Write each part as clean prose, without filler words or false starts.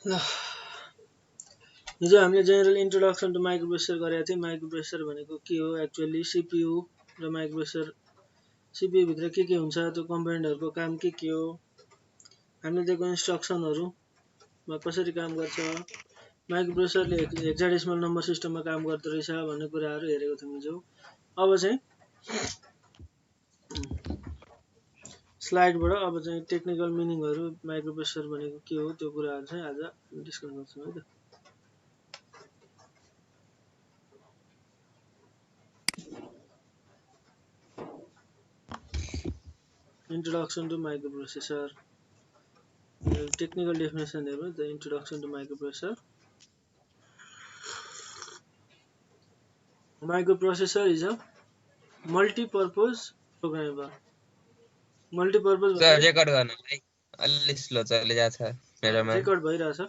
ल हिजो हामीले जेनरल इन्ट्रोडक्सन टु माइक्रोप्रोसेसर गरेका थियौँ। माइक्रोप्रोसेसर भनेको के हो एक्चुअली, सीपीयू र माइक्रोप्रोसेसर, सीपीयू भित्र के हुन्छ, त्यो कम्पोनेन्टहरुको काम के हो, हामीले दिएको इन्स्ट्रक्सनहरुमा कसरी काम गर्छ, माइक्रोप्रोसेसरले हेक्साडेसिमल नम्बर सिस्टममा काम गर्दो रहेछ भन्ने कुराहरु हेरेको थियौँ हिजो। अब चाहिँ स्लाइडबाट अब चाहिँ टेक्निकल मिनिङहरु, माइक्रोप्रोसेसर भनेको के हो त्यो कुराहरु चाहिँ आज डिस्कस गर्छौँ है त। Introduction to microprocessor. Technical definition here, the introduction to microprocessor. Microprocessor is a multi-purpose programmable. Multi-purpose. Sir record गर्न है अलि स्लो चले जाछ मेरोमा। रेकर्ड भइरहेछ।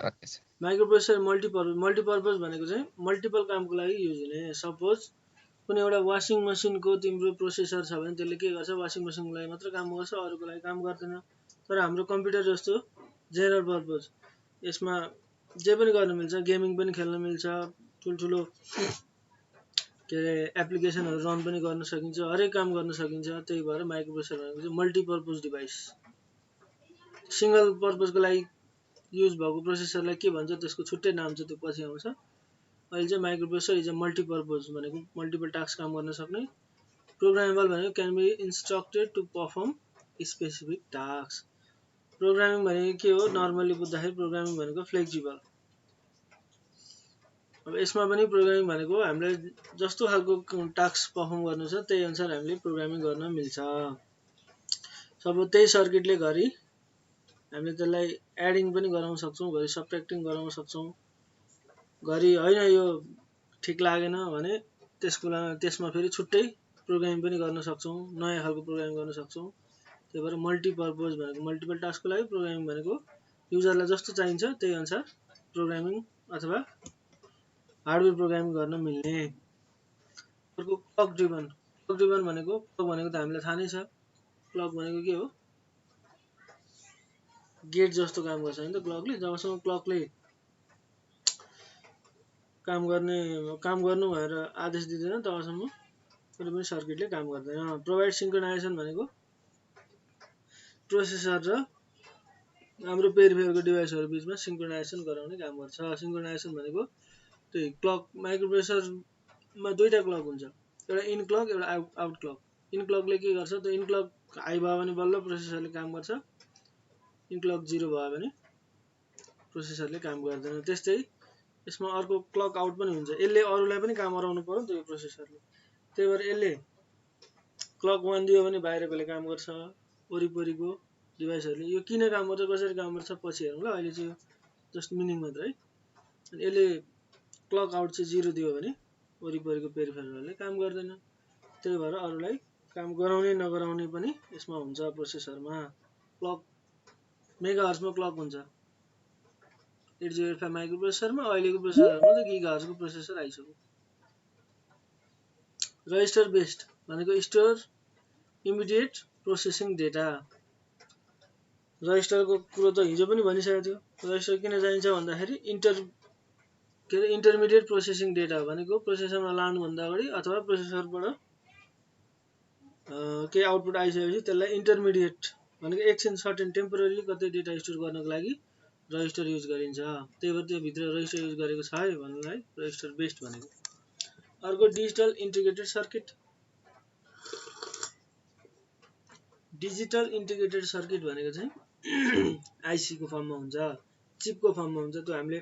Okay sir. माइक्रोप्रोसेसर मल्टीपर्पज भनेको चाहिँ मल्टिपल कामको लागि युज हुने। सपोज कुनै एउटा वाशिङ मसिनको तिम्रो प्रोसेसर छ भने त्यसले के गर्छ, वाशिङ मसिनको लागि मात्र काम गर्छ, अरूको लागि काम गर्दैन। तर हाम्रो कम्प्युटर जस्तो जेनरल पर्पज, यसमा जे पनि गर्न मिल्छ, गेमिङ पनि खेल्न मिल्छ, ठुलठुलो के अरे एप्लिकेसनहरु रन पनि गर्न सकिन्छ, हरेक काम गर्न सकिन्छ। त्यही भएर माइक्रोप्रोसेसर भनेको चाहिँ मल्टिपर्पज डिभाइस। सिंगल पर्पजको लागि युज भएको प्रोसेसरलाई के भन्छ त्यसको छुट्टै नाम छ, त्यो पछि आउँछ। अहिले चाहिँ माइक्रोप्रोसेसर इज अ मल्टिपर्पज भनेको मल्टिपल टास्क काम गर्न सक्ने। प्रोग्रामेबल भनेको can be instructed to perform specific task. Programming भनेको के हो, नर्मली बुझ्दाखेरि प्रोग्रामिङ भनेको फ्लेक्सिबल। अब यसमा पनि प्रोग्रामिङ भनेको हामीले जस्तो खालको टास्क परफर्म गर्नु छ त्यही अनुसार हामीले प्रोग्रामिङ गर्न मिल्छ। सब त्यही सर्किटले घरि हामीले त्यसलाई एडिङ पनि गराउन सक्छौं, घरि सबट्र्याक्टिङ गराउन सक्छौं, घरि हैन यो ठीक लागेन भने त्यसमा फेरि छुट्टै प्रोग्रामिङ पनि गर्न सक्छौं, नयाँ खालको प्रोग्रामिङ गर्न सक्छौं। त्यही भएर मल्टिपर्पज भनेको मल्टिपल टास्कको लागि, प्रोग्रामिङ भनेको युजरलाई जस्तो चाहिन्छ त्यही अनुसार प्रोग्रामिङ अथवा हार्डवेयर प्रोग्रामिङ गर्न मिल्ने। अर्को क्लक ड्रिभन। क्लक ड्रिभन भनेको त हामीलाई थाहा नै छ। क्लक भनेको के हो, गेट जस्तो काम गर्छ हैन त क्लकले। जबसम्म क्लकले काम गर्नु भनेर आदेश दिँदैन तबसम्म कुनै पनि सर्किटले काम गर्दैन। प्रोभाइड सिंक्रोनाइजेसन भनेको प्रोसेसर र हाम्रो पेरिफेरलको डिभाइसहरु बीचमा सिंक्रोनाइजेसन गराउने काम गर्छ। सिंक्रोनाइजेसन भनेको त्यही क्लक, माइक्रोप्रोसेसरमा दुईटा क्लक हुन्छ, एउटा इन क्लक एउटा आउट क्लक। इन क्लकले के गर्छ, त्यो इन क्लक हाई भयो भने बल्ल प्रोसेसरले काम गर्छ, इन क्लक 0 भयो भने प्रोसेसरले काम गर्दैन। त्यस्तै यसमा अर्को क्लक आउट पनि हुन्छ, यसले अरूलाई पनि काम गराउनु पर्यो त्यो प्रोसेसरले। त्यही भएर यसले क्लक 1 दियो भने बाहिरकोले काम गर्छ, वरिपरिको डिभाइसहरुले। यो किन काम गर्छ, कसरी काम गर्छ पछि हेरौँ ल। अहिले चाहिँ जस्ट मिनिङ मात्र है। अनि यसले क्लक आउट चाहिँ 0 दियो भने वरिपरिको पेरिफेरलले काम गर्दैन। त्यही भएर अरूलाई काम गराउने नगराउने पनि यसमा हुन्छ प्रोसेसरमा। क्लक मेगाहर्जमा क्लक हुन्छ 8085 माइक्रोप्रोसेसरमा। अहिलेको प्रोसेसरमा त गिगाहर्जको प्रोसेसर आइसक्यो। रजिस्टर बेस्ड भनेको स्टोर इमिडिएट प्रोसेसिङ डेटा। रजिस्टरको कुरो त हिजो पनि भनिसकेको थियो। रजिस्टर किन चाहिन्छ भन्दाखेरि इन्टरमिडिएट प्रोसेसिङ डेटा भनेको प्रोसेसरमा लानु भन्दा अगाडि अथवा प्रोसेसरबाट के आउटपुट आइसकेपछि त्यसलाई इन्टरमिडिएट भनेको एकछिन सर्टेन टेम्पोररीली कतै डेटा स्टोर गर्नको लागि रजिस्टर युज गरिन्छ। त्यही भएर त्यो भित्र रजिस्टर युज गरेको छ है भन्नुलाई रजिस्टर बेस्ड भनेको। अर्को digital integrated circuit. Digital integrated circuit भनेको चाहिँ आईसी को फर्ममा हुन्छ, चिपको फर्ममा हुन्छ। त्यो हामीले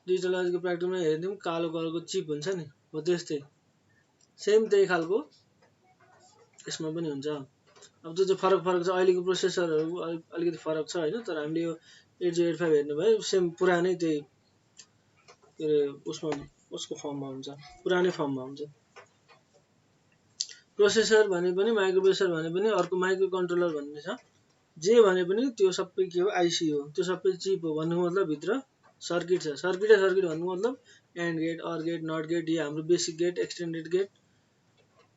डिजिटल लजिकको प्र्याक्टिकलमा हेर्दियौं, कालो कलरको चिप हुन्छ नि, हो त्यस्तै सेम त्यही खालको यसमा पनि हुन्छ। अब जो फरक छ अहिलेको प्रोसेसरहरु अलिकति फरक छ हैन, तर हामीले यो 8085 हेर्नु भयो सेम पुरानै त्यही के अरे उसको फर्ममा हुन्छ, पुरानै फर्ममा हुन्छ। प्रोसेसर भने पनि माइक्रोप्रोसेसर भने पनि अर्को माइक्रो कन्ट्रोलर भन्ने छ। जे भने पनि त्यो सबै के हो, आईसी हो। त्यो सबै चिप हो भन्नुको मतलब भित्र सर्किट छ। सर्किट भन्नुको मतलब AND gate, OR gate, NOT gate, यो हाम्रो बेसिक गेट, एक्सटेन्डेड गेट,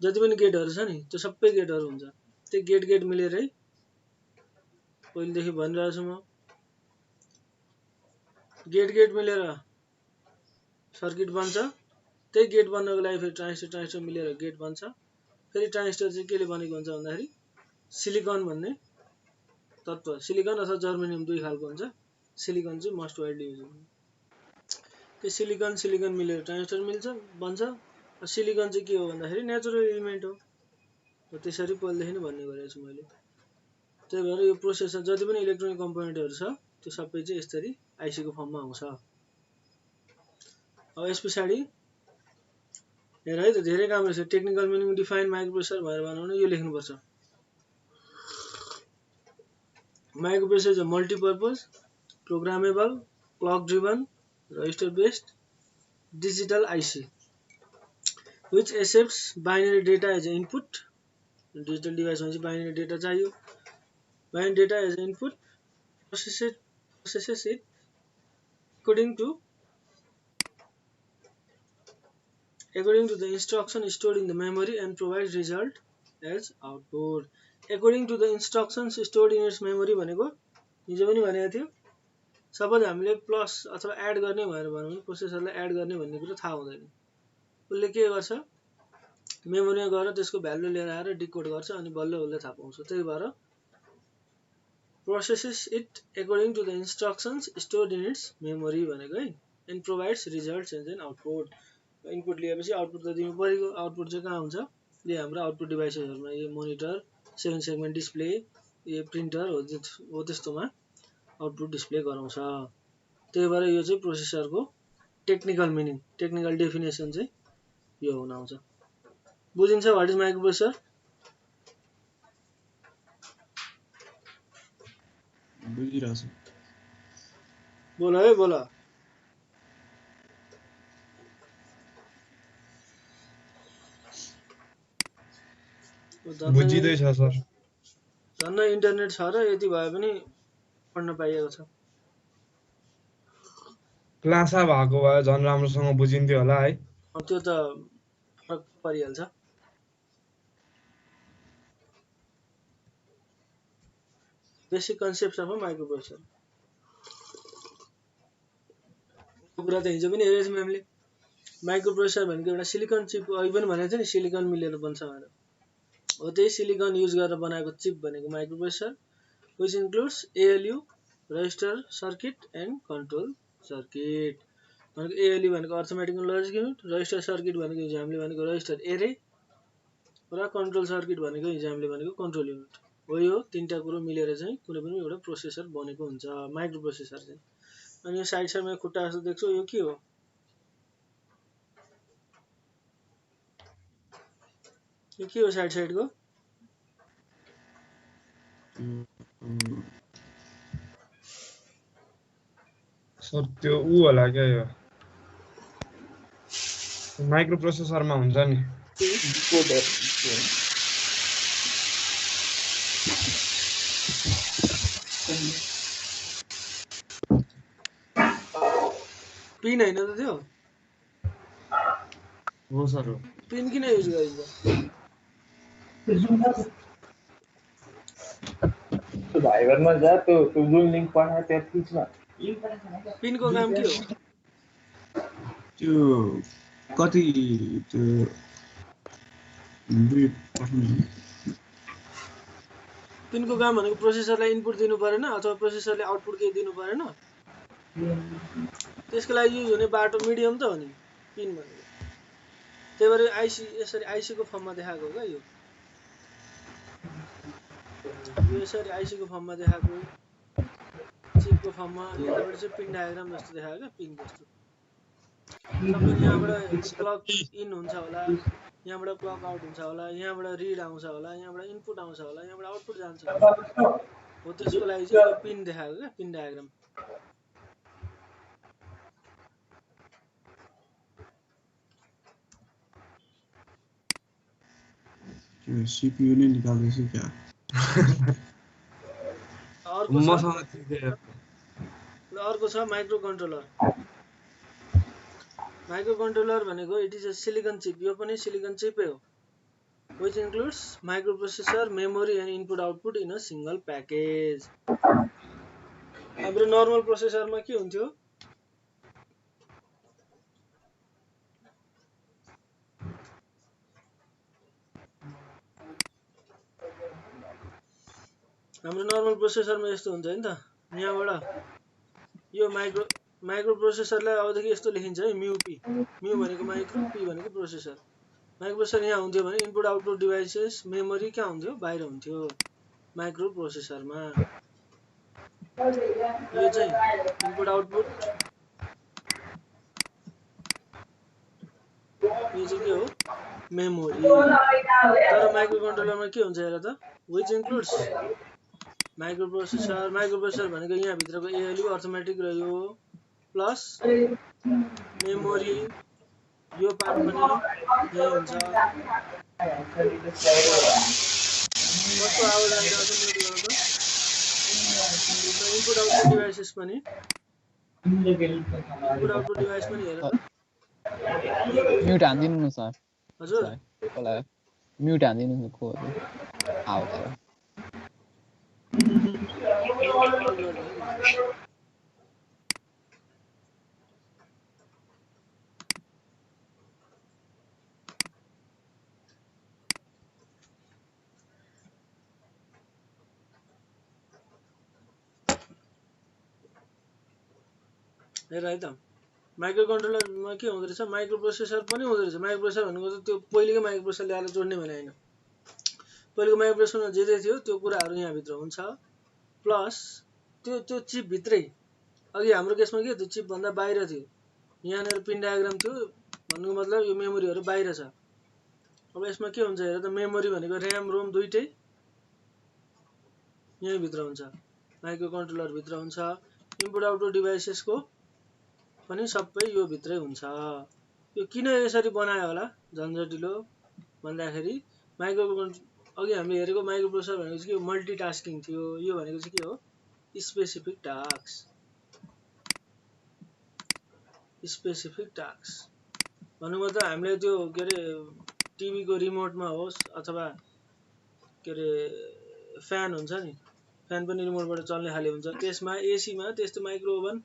जति पनि गेटहरु छ नि त्यो सबै गेटहरु हुन्छ। त्यो गेट मिलेरै पहिलेदेखि भनिरहेको छु म। गेट मिलेर सर्किट बन्छ, त्यही गेट बन्नको लागि फेरि ट्रान्जिस्टर मिलेर गेट बन्छ। फेरि ट्रान्जिस्टर चाहिँ केले बनेको हुन्छ भन्दाखेरि सिलिकन भन्ने तत्त्व, सिलिकन अथवा जर्मेनियम दुई खालको हुन्छ। सिलिकन चाहिँ मोस्ट वाइडली युज हुन्छ। त्यो सिलिकन मिलेर ट्रान्जिस्टर बन्छ। सिलिकन चाहिँ के हो भन्दाखेरि नेचुरल एलिमेन्ट हो। त्यसरी पहिलेदेखि नै भन्ने गरेको छु मैले। त्यही भएर यो प्रोसेसर जति पनि इलेक्ट्रोनिक कम्पोनेन्टहरू छ त्यो सबै चाहिँ यसरी आइसीको फर्ममा आउँछ। अब यस पछाडि हेर है त धेरै काम रहेछ। टेक्निकल मिनिङ डिफाइन माइक्रोप्रोसेसर भनेर बनाउनु यो लेख्नुपर्छ। Microprocessor is a multipurpose programmable clock driven register based digital IC which accepts binary data as an input. Digital device भनेपछि binary data चाहियो। Binary data as an input processes it according to the instruction stored in the memory and provides result as output. According to the instructions stored in its memory भनेको हिजो पनि भनेको थियो। Suppose हामीले plus अथवा add गर्ने भनेर भनौँ भने प्रोसेसरलाई एड गर्ने भन्ने कुरा थाहा हुँदैन। उसले के गर्छ मेमोरीमा गएर त्यसको भ्यालु लिएर आएर डिकोड गर्छ अनि बल्ल थाहा पाउँछ। त्यही भएर processes it according to the instructions stored in its memory भनेको है and provides results as an output. Input लिएपछि आउटपुट त दिनु परेको। आउटपुट चाहिँ कहाँ हुन्छ यो हाम्रो आउटपुट डिभाइसेसहरुमा यो मोनिटर 7 सेगमेन्ट डिस्प्ले यो प्रिन्टर हो त्यस्तोमा आउटपुट डिस्प्ले गराउँछ। त्यही भएर यो चाहिँ प्रोसेसरको टेक्निकल मिनिङ टेक्निकल डेफिनेसन चाहिँ यो हुन आउँछ। बुझिन्छ व्हाट इज माइक्रोप्रोसेसर? बुझिरहेछ। बोल है बोल। बुझिँदैछ सर। झन् इन्टरनेट छ र यति भए पनि पढ्न पाइएको छ। क्लासमा भएको भए झन् राम्रोसँग बुझिन्थ्यो होला है। त्यो त फरक परिहाल्छ। बेसिक कन्सेप्ट्स अफ माइक्रोप्रोसेसर कुरा त हिजो पनि हेरेछ हामीले। माइक्रोप्रोसेसर भनेको एउटा सिलिकन चिप अघि पनि भनेको थियो नि सिलिकन मिलेर बन्छ भनेर। हो त्यही सिलिकन युज गरेर बनाएको चिप भनेको microprocessor which includes ALU register circuit and control circuit. भनेको एएलयू भनेको arithmetic logic unit, register circuit भनेको हिजो हामीले भनेको रजिस्टर एरे र कन्ट्रोल सर्किट भनेको हिजो हामीले भनेको कन्ट्रोल युनिट हो। यो तीनटा कुरो मिलेर चाहिँ कुनै पनि एउटा प्रोसेसर बनेको हुन्छ माइक्रोप्रोसेसर चाहिँ। अनि यो साइड साइडमा खुट्टा जस्तो देख्छौ यो के हो? यो के हो साइड साइडको? सर त्यो उ होला क्या यो माइक्रोप्रोसेसरमा हुन्छ नि डिकोडर। पिन हैन त त्यो? हो सर हो। पिन किन युज गरिन्छ? भाइबरमा जा त्यो जुन लिंक पठाए त्यो खिच्न। पिनको काम के हो? त्यो कति त्यो पिनको काम भनेको प्रोसेसरलाई इनपुट दिनु परेन अथवा प्रोसेसरले आउटपुट केही दिनु परेन। त्यसको लागि युज हुने बाटो मिडियम त हो नि पिन भनेको। त्यही भएर आइसी यसरी आइसी को फर्ममा देखाएको हो क्या यो यसरी आइसी को फर्ममा देखाएको चिपको फर्ममा। यताबाट चाहिँ पिन डायग्राम जस्तो देखाएको क्या पिन जस्तो। सबै यहाँबाट क्लक इन हुन्छ होला, यहाँबाट क्लक आउट हुन्छ होला, यहाँबाट रिड आउँछ होला, यहाँबाट इनपुट आउँछ होला, यहाँबाट आउटपुट जान्छ हो। त्यसको लागि चाहिँ यो पिन देखाएको क्या पिन डायग्राम। सीपीयू नै निकाल्दैछु क्या। अर्को छ माइक्रो कन्ट्रोलर। माइक्रो कन्ट्रोलर भनेको it is a silicon cheap. यो पनि सिलिकन चिपै हो। which includes microprocessor, memory and input output in a single package. हाम्रो नर्मल प्रोसेसरमा के हुन्थ्यो हाम्रो नर्मल प्रोसेसरमा यस्तो हुन्छ नि त यहाँबाट यो माइक्रोप्रोसेसरलाई अबदेखि यस्तो लेखिन्छ है म्यु पी म्यु भनेको माइक्रो पी भनेको प्रोसेसर माइक्रोप्रोसेसर यहाँ हुन्थ्यो भने इनपुट आउटपुट डिभाइसेस मेमोरी कहाँ हुन्थ्यो बाहिर हुन्थ्यो माइक्रोप्रोसेसरमा यो चाहिँ इनपुट आउटपुट यो चाहिँ के हो मेमोरी तर माइक्रोकन्ट्रोलरमा के हुन्छ हेर त which includes माइक्रोप्रोसेसर भनेको यहाँ भित्रको एएलयु अर्थमेटिक र यो प्लस मेमोरी यो पार्ट पनि यही हुन्छ कस्तो आवाज आइरहेको छ म्युट गर्नु त इनपुट आउटपुट डिभाइसेस पनि इनपुट आउटपुट डिभाइस पनि हेर त म्युट हान्दिनु न सर हजुर कसलाई म्युट हान्दिनु न को आउँछ हेर है त माइक्रोकन्ट्रोलरमा के हुँदो रहेछ माइक्रोप्रोसेसर पनि हुँदो रहेछ माइक्रोप्रोसेसर भनेको त त्यो पहिलेकै माइक्रोप्रोसेसर ल्याएर जोड्ने भने हैन पहिलेको माइक्रोप्रोसेसरमा जे थियो त्यो कुराहरू यहाँ भित्र हुन्छ प्लस त्यो चिप भित्रै अघि हाम्रो केसमा के त्यो चिप भन्दा बाहिर थियो यहाँनेर पिन डायग्राम थियो भन्नुको मतलब यो मेमोरीहरू बाहिर छ अब यसमा के हुन्छ हेर त मेमोरी भनेको र्याम रोम दुईटै यही भित्र हुन्छ माइक्रोकन्ट्रोलर भित्र हुन्छ इनपुट आउटपुट डिभाइसेसको पनि सबै यो भित्रै हुन्छ यो किन यसरी बनायो होला झन्झटिलो भन्दाखेरि अघि हामीले हेरेको माइक्रोप्रोसेसर भनेको चाहिँ के हो मल्टिटास्किङ थियो यो भनेको चाहिँ के हो स्पेसिफिक टास्क भन्नु मतलब हामीले त्यो के अरे टिभीको रिमोटमा होस् अथवा के अरे फ्यान हुन्छ नि फ्यान पनि रिमोटबाट चल्ने खाले हुन्छ त्यसमा एसीमा त्यस्तो माइक्रो ओभन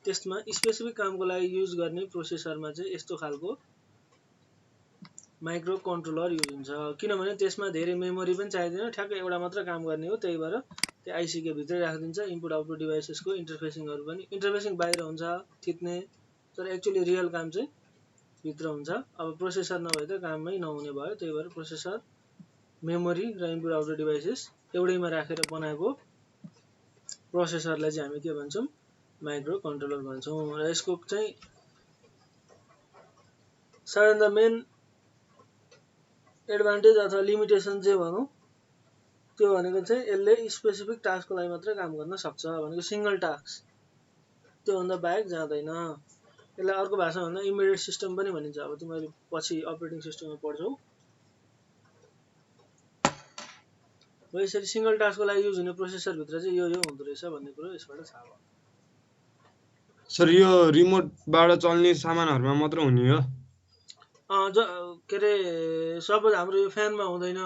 त्यसमा स्पेसिफिक कामको लागि युज गर्ने प्रोसेसरमा चाहिँ यस्तो खालको माइक्रो कन्ट्रोलर युज हुन्छ किनभने त्यसमा धेरै मेमोरी पनि चाहिँदैन ठ्याक्क एउटा मात्र काम गर्ने हो त्यही भएर त्यो आइसी के भित्रै राखिदिन्छ इनपुट आउटपुट डिभाइसेसको इन्टरफेसिङहरु पनि इन्टरफेसिङ बाहिर हुन्छ थिच्ने तर एक्चुअली रियल काम चाहिँ भित्र हुन्छ अब प्रोसेसर नभए त काममै नहुने भयो त्यही भएर प्रोसेसर मेमोरी र इनपुट आउटपुट डिभाइसेस एउटैमा राखेर बनाएको प्रोसेसरलाई चाहिँ हामी के भन्छौं माइक्रो कन्ट्रोलर भन्छौं र यसको चाहिँ सबैभन्दा मेन एडभान्टेज अथवा लिमिटेसन जे भनौं त्यो भनेको चाहिँ यसले स्पेसिफिक टास्कको लागि मात्र काम गर्न सक्छ भनेको सिंगल टास्क त्यो भन्दा बाहेक जाँदैन यसलाई अर्को भाषामा भन्दा इम्बेडेड सिस्टम पनि भनिन्छ अब तिमीले पछि अपरेटिङ सिस्टममा पढ्छौ हो यसरी सिंगल टास्कको लागि युज हुने प्रोसेसर भित्र चाहिँ यो हुँदो रहेछ भन्ने कुरा यसबाट थाहा भयो सर यो रिमोटबाट चल्ने सामानहरुमा मात्र हुने हो के अरे सपोज हाम्रो यो फ्यानमा हुँदैन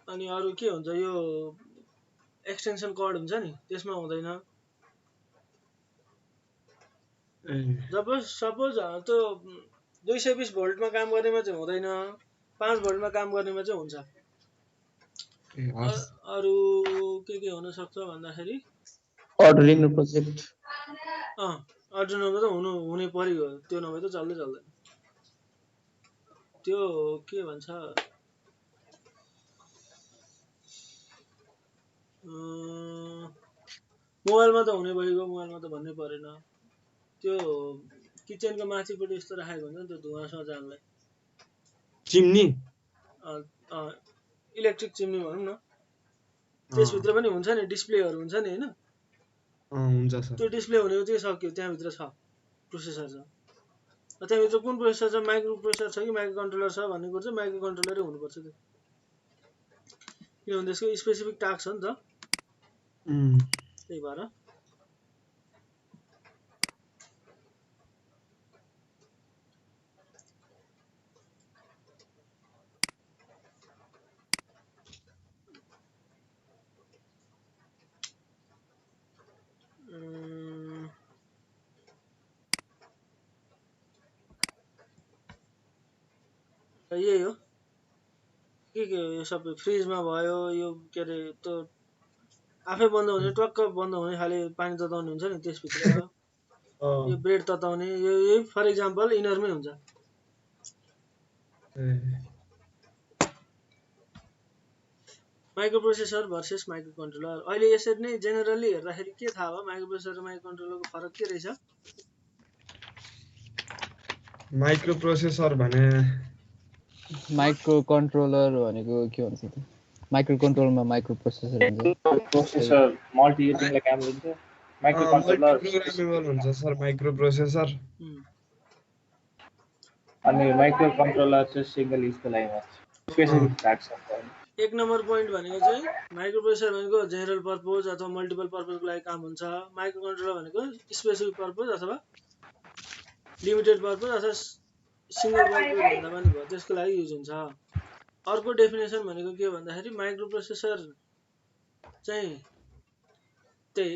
अनि अरु के हुन्छ यो एक्सटेन्सन कर्ड हुन्छ नि त्यसमा हुँदैन सपोज त्यो 220 भोल्टमा काम गर्नेमा चाहिँ हुँदैन 5 भोल्टमा काम गर्नेमा चाहिँ हुन्छ अरु के हुन सक्छ भन्दाखेरि अर्डिनो प्रोजेक्ट अर्डिनोमा त हुने पर्यो त्यो नभए त चल्दैन त्यो के भन्छ मोबाइलमा त हुने भइगयो मोबाइलमा त भन्नै परेन त्यो किचनको माथिपट्टि यस्तो राखेको हुन्छ नि त्यो धुवासँग जानलाई चिम्नी इलेक्ट्रिक चिम्नी भनौं न त्यसभित्र पनि हुन्छ नि डिस्प्लेहरु हुन्छ नि हैन हुन्छ सर त्यो डिस्प्ले हुनेको चाहिँ सक्यो त्यहाँ भित्र छ प्रोसेसर छ त्यहाँ भित्र कुन प्रोसेसर छ माइक्रो प्रोसेसर छ कि माइक्रो कन्ट्रोलर छ भन्ने कुरा चाहिँ माइक्रो कन्ट्रोलरै हुनुपर्छ त्यो किनभने त्यसको स्पेसिफिक टास्क छ नि त त्यही भएर यही हो के यो सबै फ्रिजमा भयो यो के अरे त्यो आफै बन्द हुने टक्क बन्द हुने खाले पानी तताउने हुन्छ नि त्यसभित्र यो ब्रेड तताउने यो फर इक्जाम्पल इनरमै हुन्छ micro processor versus micro controller अहिले यसरी नै जेनरली हेर्दाखेरि के थाहा भयो माइक्रो प्रोसेसर र माइक्रो कन्ट्रोलरको फरक के रहेछ माइक्रो प्रोसेसर भने माइक्रो कन्ट्रोलर भनेको के भन्छ त माइक्रो कन्ट्रोलरमा माइक्रो प्रोसेसर हुन्छ प्रोसेसर मल्टी युटिङले काम लिन्छ माइक्रो कन्ट्रोलर प्रोग्रामेबल हुन्छ सर माइक्रो प्रोसेसर अनि माइक्रो कन्ट्रोलर चाहिँ सिंगल युजको लागि मात्र स्पेसिफिक टास्क हुन्छ एक नम्बर पोइन्ट भनेको चाहिँ माइक्रो प्रोसेसर भनेको जेनरल पर्पज अथवा मल्टिपल पर्पजको लागि काम हुन्छ माइक्रो कन्ट्रोलर भनेको स्पेसिफिक पर्पज अथवा लिमिटेड पर्पज अथवा सिंगल पर्पज भन्दा पनि भयो त्यसको लागि युज हुन्छ अर्को डेफिनेसन भनेको के भन्दाखेरि माइक्रो प्रोसेसर चाहिँ त्यही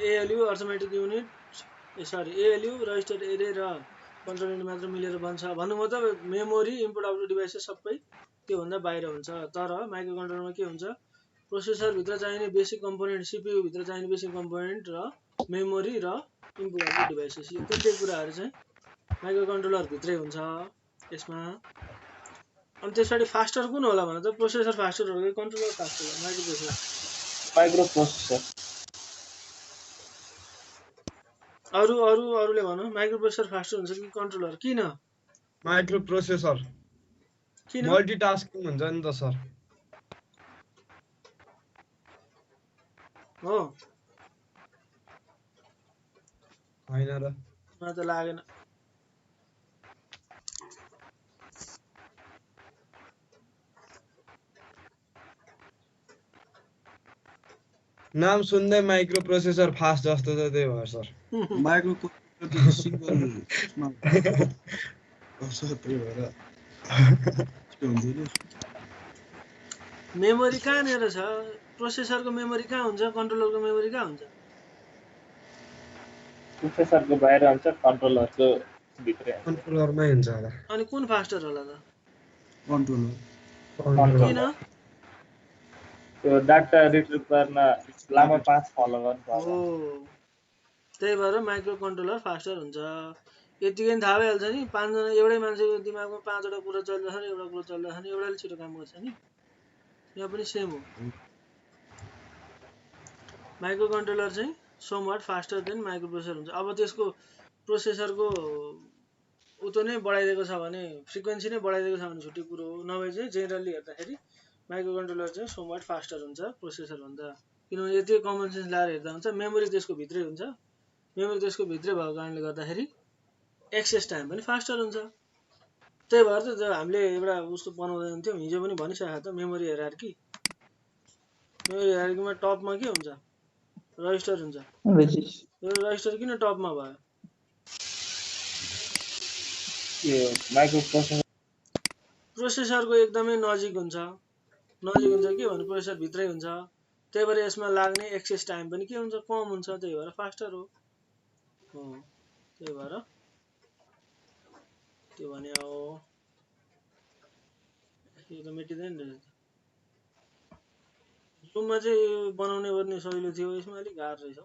एएलयु अर्थमेटिक युनिट एएलयु रजिस्टर एरे र कन्ट्रोल युनिट मात्र मिलेर बन्छ भन्नु मतलब मेमोरी इनपुट आउटपुट डिभाइसेस सबै त्यो भन्दा बाहिर हुन्छ तर माइक्रो कन्ट्रोलरमा के हुन्छ प्रोसेसर भित्र चाहिने बेसिक कम्पोनेन्ट सीपीयू भित्र चाहिने बेसिक कम्पोनेन्ट र मेमोरी र इनपुट आउटपुट डिभाइसेस यो तीनटै कुराहरु चाहिँ माइक्रो कन्ट्रोलर भित्रै हुन्छ यसमा अनि त्यसपछि फास्टर कुन होला भने त प्रोसेसर फास्टर हो कि कन्ट्रोलर फास्टर हो माइक्रो प्रोसेसर अरूले भनौं माइक्रो प्रोसेसर फास्टर हुन्छ कि कन्ट्रोलर किन माइक्रो प्रोसेसर किन मल्टिटास्किङ हुन्छ नि त सर हो हैन र मलाई त लागेन नाम सुन्दै माइक्रो प्रोसेसर फास्ट जस्तो छ त्यही भएर सर माइक्रो कन्ट्रोलर सिंगल त्यही भएर मेमोरी कहाँनिर छ प्रोसेसरको मेमोरी कहाँ हुन्छ कन्ट्रोलरको मेमोरी कहाँ हुन्छ प्रोसेसरको बाहिर हुन्छ कन्ट्रोलरको भित्रै हुन्छ कन्ट्रोलरमै हुन्छ होला अनि कुन फास्टर होला त कन्ट्रोलर किन त्यो डाटा रिट्रिभ गर्न लामो पाथ फलो गर्नुपर्छ हो त्यही भएर माइक्रो कन्ट्रोलर फास्टर हुन्छ यतिकै थाहा भइहाल्छ नि पाँचजना एउटै मान्छेको दिमागमा पाँचवटा कुरा चल्दैछ नि एउटा कुरा चल्दैछ नि एउटाले छिटो काम गर्छ नि यहाँ पनि सेम हो माइक्रो कन्ट्रोलर चाहिँ somewhat faster than micro processor हुन्छ अब त्यसको प्रोसेसरको उतो नै बढाइदिएको छ भने फ्रिक्वेन्सी नै बढाइदिएको छ भने छुट्टै कुरो हो नभए चाहिँ जेनरली हेर्दाखेरि माइक्रो कन्ट्रोलर चाहिँ समवट फास्टर हुन्छ प्रोसेसर भन्दा किनभने यति कमन सेन्स लाएर हेर्दा हुन्छ मेमोरी त्यसको भित्रै हुन्छ मेमोरी त्यसको भित्रै भएको कारणले गर्दाखेरि एक्सेस टाइम पनि फास्टर हुन्छ त्यही भएर त हामीले एउटा उस्तो बनाउँदै थियौं हिजो पनि भनिसकेको त मेमोरी हायरार्की मेमोरी हायरार्कीमा टपमा के हुन्छ रजिस्टर हुन्छ यो रजिस्टर किन टपमा भयो यो माइक्रो प्रोसेसरको एकदमै नजिक हुन्छ के भने प्रोसेसर भित्रै हुन्छ त्यही भएर यसमा लाग्ने एक्सेस टाइम पनि के हुन्छ कम हुन्छ त्यही भएर फास्टर हो त्यही भएर त्यो भने हो यो त मेटिँदैन रहेछ जुममा चाहिँ बनाउने गर्ने सजिलो थियो यसमा अलिक गाह्रो रहेछ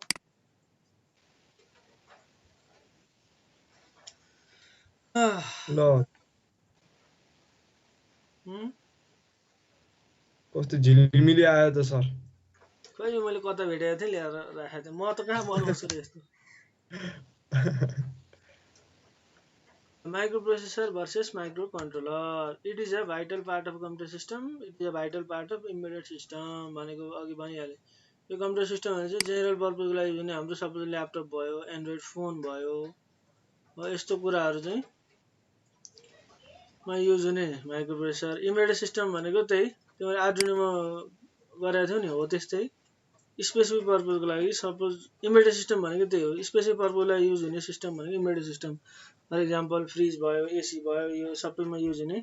ल कस्तो झिलिमिली आयो त सर खै मैले कता भेटेको थिएँ ल्याएर राखेको थिएँ म त कहाँ बनाउँछु र यस्तो Microprocessor versus microcontroller. It is a vital part of computer system. It is a vital part of embedded system. भनेको अघि भनिहालेँ यो कम्प्युटर सिस्टम चाहिँ जेनरल पर्पजको लागि जुन हाम्रो सपोज ल्यापटप भयो एन्ड्रोइड फोन भयो यस्तो कुराहरु चाहिँ मा युज हुने माइक्रोप्रोसेसर एम्बेडेड सिस्टम भनेको त्यही तिमीले आर्डिनोमा गरेको थियौ नि हो त्यस्तै स्पेसिफिक पर्पजको लागि सपोज एम्बेडेड सिस्टम भनेको त्यही हो स्पेसिफिक पर्पजको लागि युज हुने सिस्टम भनेको embedded system for example fridge भयो एसी भयो यो सबैमा युज हुने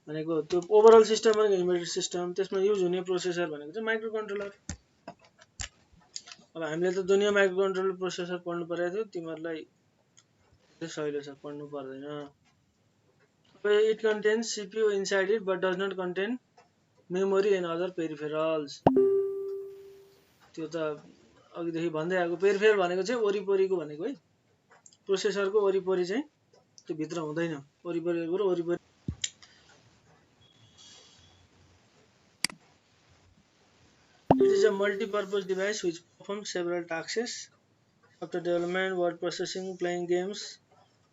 भनेको त्यो ओभरअल सिस्टम भनेको एम्बेडेड सिस्टम त्यसमा युज हुने प्रोसेसर भनेको चाहिँ माइक्रो कन्ट्रोलर अब हामीले त दुनिया माइक्रो कन्ट्रोलर प्रोसेसर पढ्नु परेको थियो तिमीहरुलाई सजिलो छ पढ्नु पर्दैन It contains CPU inside it but does not contain memory and other peripherals. त्यो त अघिदेखि भन्दै आएको पेरिफेरल भनेको चाहिँ वरिपरिको भनेको है प्रोसेसरको वरिपरि चाहिँ त्यो भित्र हुँदैन वरिपरिको र वरिपरि It is a multi-purpose device which performs several tasks software development word processing playing games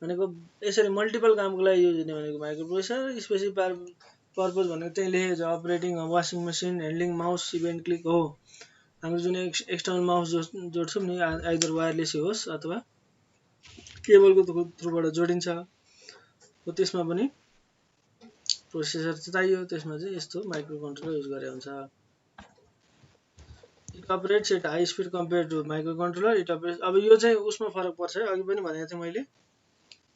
भनेको यसरी मल्टिपल कामको लागि युज हुने भनेको माइक्रोप्रोसेसर स्पेसिफिक पर्पस भनेको चाहिँ लेखेको छ operating washing machine handling mouse event click हो हाम्रो जुन एक्सटर्नल माउस जोड्छौँ नि आइदर वायरलेसै होस् अथवा केबलको थ्रुबाट जोडिन्छ हो त्यसमा पनि प्रोसेसर चाहियो त्यसमा चाहिँ यस्तो माइक्रो कन्ट्रोलर युज गरे हुन्छ it operates at high speed compare to micro controller it operates अब यो चाहिँ उसमा फरक पर्छ अघि पनि भनेको थिएँ मैले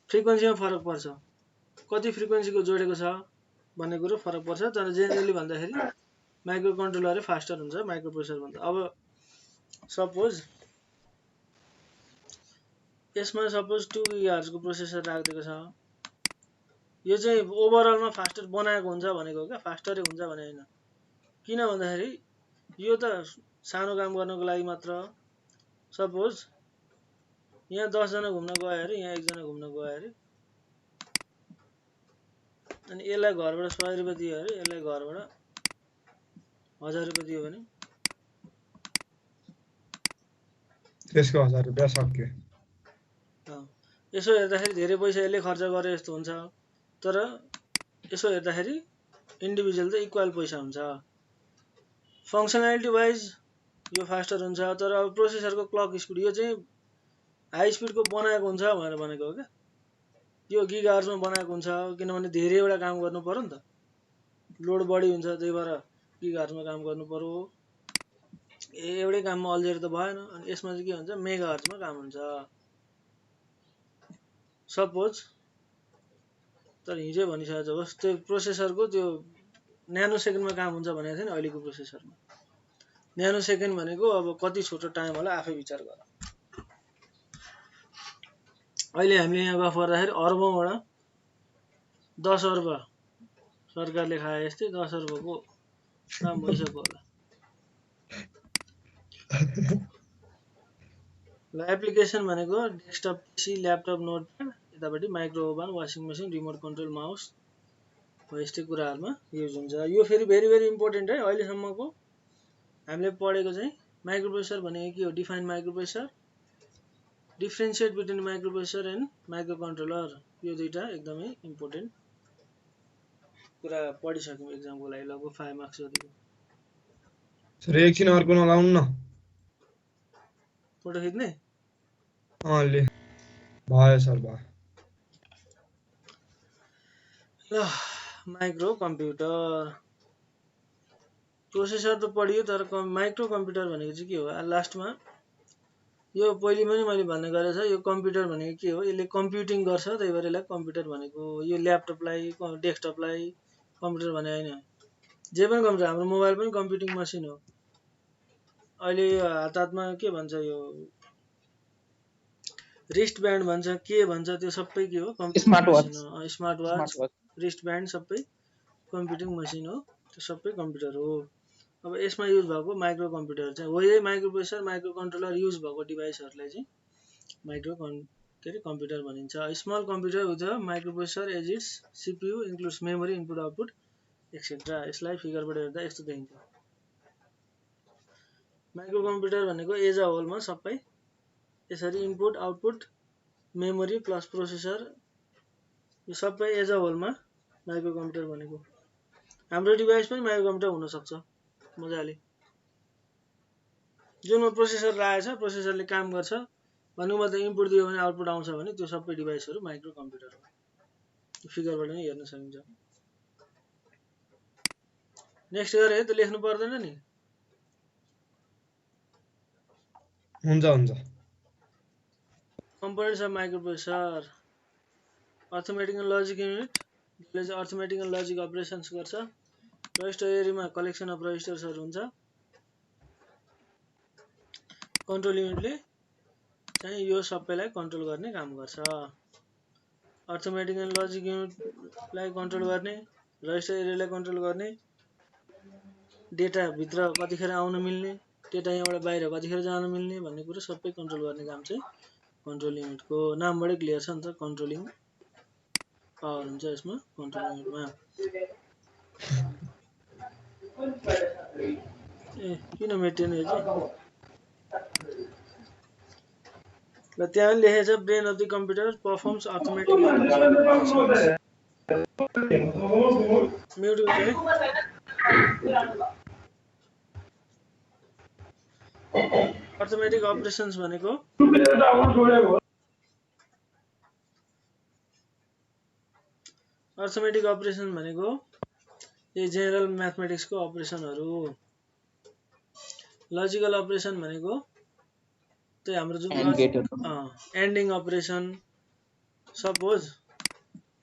फ्रिक्वेन्सीमा फरक पर्छ कति फ्रिक्वेन्सीको जोडेको छ भन्ने कुरो फरक पर्छ तर जेनरली भन्दाखेरि माइक्रो कन्ट्रोलरै फास्टर हुन्छ माइक्रो प्रोसेसर भन्दा अब सपोज यसमा सपोज 2 GHz को प्रोसेसर राखिदिएको छ यो चाहिँ ओभरअलमा फास्टर बनाएको हुन्छ भनेको क्या फास्टरै हुन्छ भने हैन किन भन्दाखेरि यो त सानो काम गर्नको लागि मात्र सपोज यहाँ 10 जना घुम्न गयो अरे यहाँ 1 जना घुम्न गयो अरे अनि यसलाई घरबाट 100 रुपैयाँ दियो अरे यसलाई घरबाट 1000 रुपैयाँ दियो भने त्यसको 1000 रुपैयाँ सक्यो यसो हेर्दाखेरि धेरै पैसा यसले खर्च गरे जस्तो हुन्छ तर यसो हेर्दाखेरि इन्डिभिजुअल त इक्वल पैसा हुन्छ फंक्सनालिटी वाइज यो फास्टर हुन्छ तर अब प्रोसेसरको क्लक स्पिड यो चाहिँ हाई स्पिडको बनाएको हुन्छ भनेर भनेको हो क्या यो गिगाहर्जमा बनाएको हुन्छ किनभने धेरैवटा काम गर्नु पर्यो नि त लोड बढी हुन्छ त्यही भएर गिगाहर्जमा काम गर्नु पर्यो एउटै काममा अल्झेर त भएन अनि यसमा चाहिँ के हुन्छ मेगाहर्जमा काम हुन्छ सपोज तर हिजो भनिसकेको होस् त्यो प्रोसेसरको त्यो न्यानो सेकेन्डमा काम हुन्छ भनेको थिएन अहिलेको प्रोसेसरमा न्यानो सेकेन्ड भनेको अब कति छोटो टाइम होला आफै विचार गर अहिले हामीले यहाँ गफ गर्दाखेरि अर्बौंबाट 10 अर्ब सरकारले खाए जस्तै 10 अर्बको काम भइसक्यो होला ल एप्लिकेसन भनेको डेस्कटप पीसी ल्यापटप नोटप्याड यतापट्टि micro oven washing machine remote control mouse हो यस्तै कुराहरुमा युज हुन्छ यो फेरि भेरी भेरी इम्पोर्टेन्ट है अहिलेसम्मको हामीले पढेको चाहिँ माइक्रोप्रोसेसर भनेको के हो define microprocessor differentiate between microprocessor and micro controller यो दुईटा एकदमै इम्पोर्टेन्ट कुरा पढिसक्यौं एक्जामको लागि लगभग 5 मार्क्स जतिको सर एकछिन अर्को नलाउनु न फोटो खिच्ने ले भयो सर भयो ल माइक्रो कम्प्युटर प्रोसेसर त पढियो तर माइक्रो कम्प्युटर भनेको चाहिँ के हो लास्टमा यो पहिले पनि मैले भन्ने गरेछ यो कम्प्युटर भनेको के हो यसले कम्प्युटिङ गर्छ त्यही भएर यसलाई कम्प्युटर भनेको यो ल्यापटपलाई डेस्कटपलाई कम्प्युटर भने हैन जे पनि कम्प्युटर हाम्रो मोबाइल पनि कम्प्युटिङ मसिन हो अहिले यो हातमा के भन्छ यो रिस्ट ब्यान्ड भन्छ के भन्छ त्यो सबै के हो स्मार्ट वाच रिस्ट ब्यान्ड सबै कम्प्युटिङ मसिन हो त्यो सबै कम्प्युटर हो अब यसमा युज भएको माइक्रो कम्प्युटर चाहिँ हो यही micro processor micro controller use भएको डिभाइसहरुलाई चाहिँ माइक्रो कम्प्युटर भनिन्छ small computer with a micro processor as its CPU includes memory input output etcetera यसलाई फिगरबाट हेर्दा यस्तो देखिन्छ माइक्रो कम्प्युटर भनेको एज अ होलमा सबै यसरी input output memory plus processor यो सबै एज अ होलमा माइक्रो कम्प्युटर भनेको हाम्रो डिभाइस पनि माइक्रो कम्प्युटर हुन सक्छ मजाले जुनमा प्रोसेसर राखेछ प्रोसेसरले काम गर्छ भन्नुको मतलब इनपुट दियो भने आउटपुट आउँछ भने त्यो सबै डिभाइसहरु माइक्रो कम्प्युटर हो फिगरबाट नै हेर्न सकिन्छ नेक्स्ट गरे त लेख्नु पर्दैन नि हुन्छ components of microprocessor arithmetic and logic unit जसले चाहिँ arithmetic and logic operations गर्छ रजिस्टर एरियामा कलेक्सन अफ रजिस्टर्सहरु हुन्छ कन्ट्रोल युनिटले चाहिँ यो सबैलाई कन्ट्रोल गर्ने काम गर्छ अर्थमेटिक एन्ड लजिक युनिटलाई कन्ट्रोल गर्ने, रजिस्टर एरियालाई कन्ट्रोल गर्ने, डेटा भित्र कतिखेर आउन मिल्ने, डेटा यहाँबाट बाहिर कतिखेर जान मिल्ने भन्ने कुरा सबै कन्ट्रोल गर्ने काम चाहिँ कन्ट्रोल युनिटको। नामबाटै क्लियर छ नि त, कन्ट्रोलिङ पावर हुन्छ यसमा कन्ट्रोल युनिटमा। ए किन मेटेन यो चाहिँ? ल त्यहाँ पनि लेखेको छ brain of the computer performs arithmetically. Mute गर्नु है। अर्थमेटिक अपरेसन्स भनेको यो जेनरल म्याथमेटिक्सको अपरेसनहरू हो। लजिकल अपरेसन भनेको त्यही हाम्रो जुन एन्डिङ अपरेसन। सपोज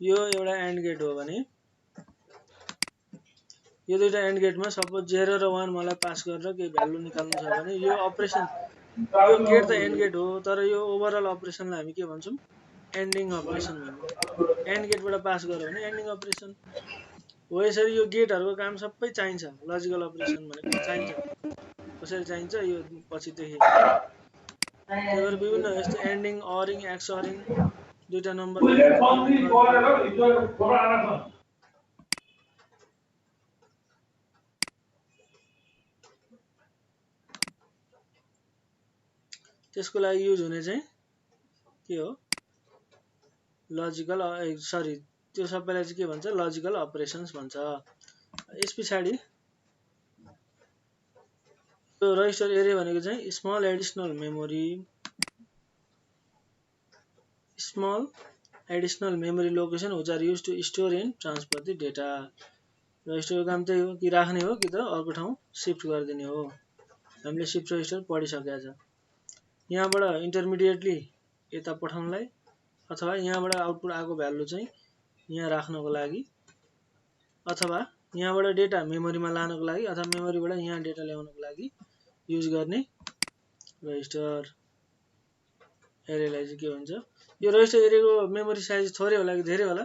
यो एउटा एन्ड गेट हो भने यो दुईटा एन्ड गेटमा सपोज 0 र 1 मलाई पास गरेर केही भ्यालु निकाल्नु छ भने यो अपरेसन, यो गेट त एन्ड गेट हो तर यो ओभरअल अपरेसनलाई हामी के भन्छौँ? एन्डिङ अपरेसन भन्छौँ। एन्ड गेटबाट पास गर्यो भने एन्डिङ अपरेसन हो। यसरी यो गेटहरूको काम सबै चाहिन्छ। लजिकल अपरेसन भनेको चाहिन्छ। कसरी चाहिन्छ यो पछि देखेँ। त्यही भएर विभिन्न यस्तो एन्डिङ, अरिङ, एक्सअरिङ, दुईटा नम्बर त्यसको लागि युज हुने चाहिँ के हो? लजिकल त्यो सबैलाई चाहिँ के भन्छ? लजिकल अपरेसन्स भन्छ। यस पछाडि त्यो रजिस्टर एरिया भनेको चाहिँ small additional memory location which are used to store and transfer the data. रजिस्टरको काम त्यही हो, कि राख्ने हो कि त अर्को ठाउँ सिफ्ट गरिदिने हो। हामीले सिफ्ट रजिस्टर पढिसकेका छ। यहाँबाट इन्टरमिडिएटली यता पठाउनलाई अथवा यहाँबाट आउटपुट आएको भ्यालु चाहिँ यहाँ राख्नको लागि अथवा यहाँबाट डेटा मेमोरीमा लानको लागि अथवा मेमोरीबाट यहाँ डेटा ल्याउनको लागि युज गर्ने रजिस्टर एरियालाई चाहिँ के भन्छ? यो रजिस्टर एरियाको मेमोरी साइज थोरै होला कि धेरै होला?